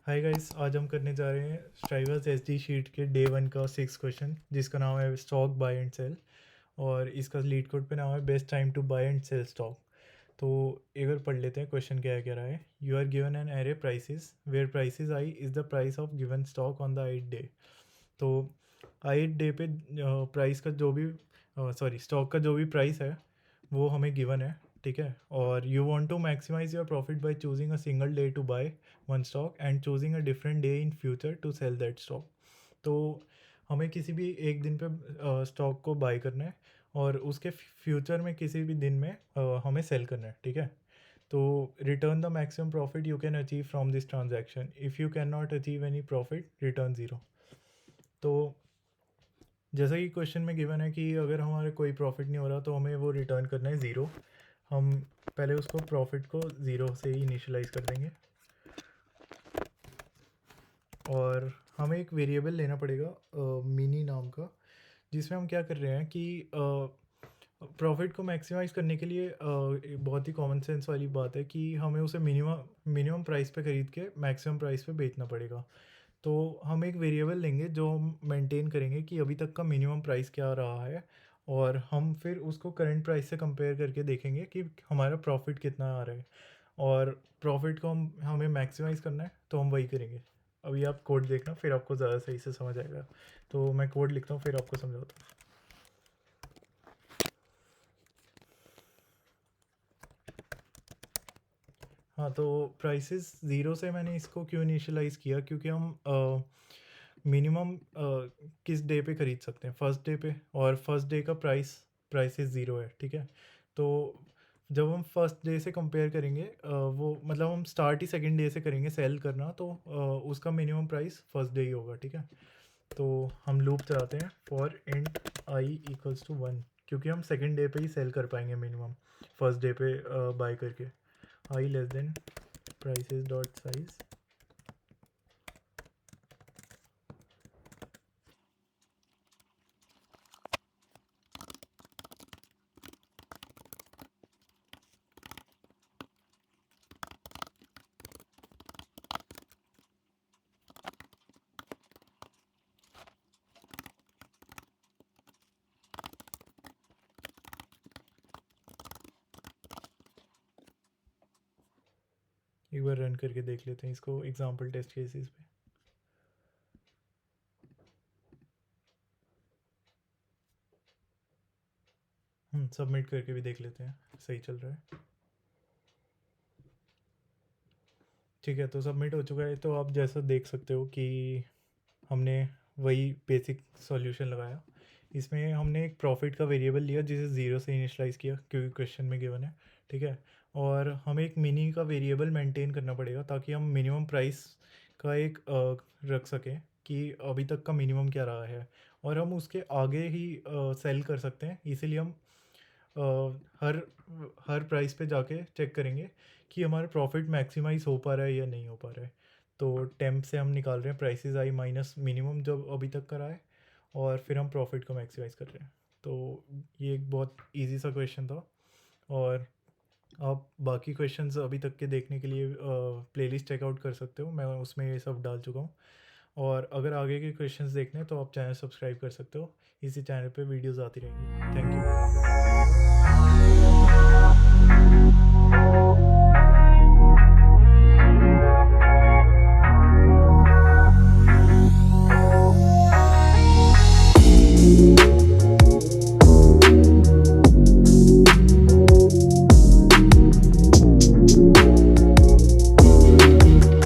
Hi guys, आज हम करने जा रहे हैं स्ट्राइवर्स एसडी शीट के डे 1 का 6 क्वेश्चन, जिसका नाम है स्टॉक बाय एंड सेल। और इसका लीड कोड पे नाम है best time to buy and sell stock. तो एक बार पढ़ लेते हैं क्वेश्चन क्या कह रहा है। You are given an array prices where prices i is the price of given stock on the 8 day. तो 8 डे पे प्राइस का जो भी सॉरी स्टॉक का जो भी प्राइस है वो हमें गिवन है, ठीक है। और you want to maximize your profit by choosing a single day to buy one stock and choosing a different day in future to sell that stock. तो हमें किसी भी एक दिन पे स्टॉक को बाय करना है और उसके फ्यूचर में किसी भी दिन में हमें सेल करना है, ठीक है। तो return the maximum profit you can achieve from this transaction. If you can not achieve any profit return zero. तो जैसा कि क्वेश्चन में गिवन है कि अगर हमारे कोई प्रॉफिट नहीं हो रहा तो हमें वो रिटर्न करना है ज़ीरो। हम पहले उसको प्रॉफिट को ज़ीरो से ही इनिशियलाइज कर देंगे और हमें एक वेरिएबल लेना पड़ेगा मिनी नाम का, जिसमें हम क्या कर रहे हैं कि प्रॉफिट को मैक्सिमाइज करने के लिए एक बहुत ही कॉमन सेंस वाली बात है कि हमें उसे मिनिमम प्राइस पे ख़रीद के मैक्सिमम प्राइस पे बेचना पड़ेगा। तो हम एक वेरिएबल लेंगे जो हम मेंटेन करेंगे कि अभी तक का मिनिमम प्राइस क्या रहा है, और हम फिर उसको करंट प्राइस से कंपेयर करके देखेंगे कि हमारा प्रॉफिट कितना आ रहा है। और प्रॉफिट को हमें मैक्सिमाइज़ करना है तो हम वही करेंगे। अभी आप कोड देखना, फिर आपको ज़्यादा सही से समझ आएगा। तो मैं कोड लिखता हूँ फिर आपको समझाता हूँ। हाँ, तो प्राइसेस ज़ीरो से मैंने इसको क्यों इनिशियलाइज़ किया, क्योंकि हम मिनिमम किस डे पे ख़रीद सकते हैं, फर्स्ट डे पे, और फर्स्ट डे का प्राइसेस ज़ीरो है, ठीक है। तो जब हम फर्स्ट डे से कंपेयर करेंगे वो मतलब हम स्टार्ट ही सेकंड डे से करेंगे सेल करना, तो उसका मिनिमम प्राइस फर्स्ट डे ही होगा, ठीक है। तो हम लूप चलाते हैं for int i equals to 1, क्योंकि हम सेकंड डे पे ही सेल कर पाएंगे मिनिमम, फर्स्ट डे पे बाय करके। I less than prices dot size। एक बार रन करके देख लेते हैं इसको एग्जांपल टेस्ट केसेस पे। सबमिट करके भी देख लेते हैं सही चल रहा है। ठीक है, तो सबमिट हो चुका है। तो आप जैसा देख सकते हो कि हमने वही बेसिक सॉल्यूशन लगाया। इसमें हमने एक प्रॉफिट का वेरिएबल लिया जिसे ज़ीरो से इनिशलाइज़ किया क्योंकि क्वेश्चन में गिवन है, ठीक है। और हमें एक मिनी का वेरिएबल मेंटेन करना पड़ेगा ताकि हम मिनिमम प्राइस का एक रख सकें कि अभी तक का मिनिमम क्या रहा है, और हम उसके आगे ही सेल कर सकते हैं। इसीलिए हम हर हर प्राइस पे जाके चेक करेंगे कि हमारा प्रॉफिट मैक्सिमाइज हो पा रहा है या नहीं हो पा रहा है। तो टेम्प से हम निकाल रहे हैं प्राइसेस आई माइनस मिनिमम जो अभी तक करा है, और फिर हम प्रॉफिट को मैक्सिमाइज कर रहे हैं। तो ये एक बहुत इजी सा क्वेश्चन था। और आप बाकी क्वेश्चंस अभी तक के देखने के लिए प्लेलिस्ट चेकआउट कर सकते हो, मैं उसमें ये सब डाल चुका हूँ। और अगर आगे के क्वेश्चंस देखने हैं तो आप चैनल सब्सक्राइब कर सकते हो। इसी चैनल पे वीडियोस आती रहेंगी। Thank you.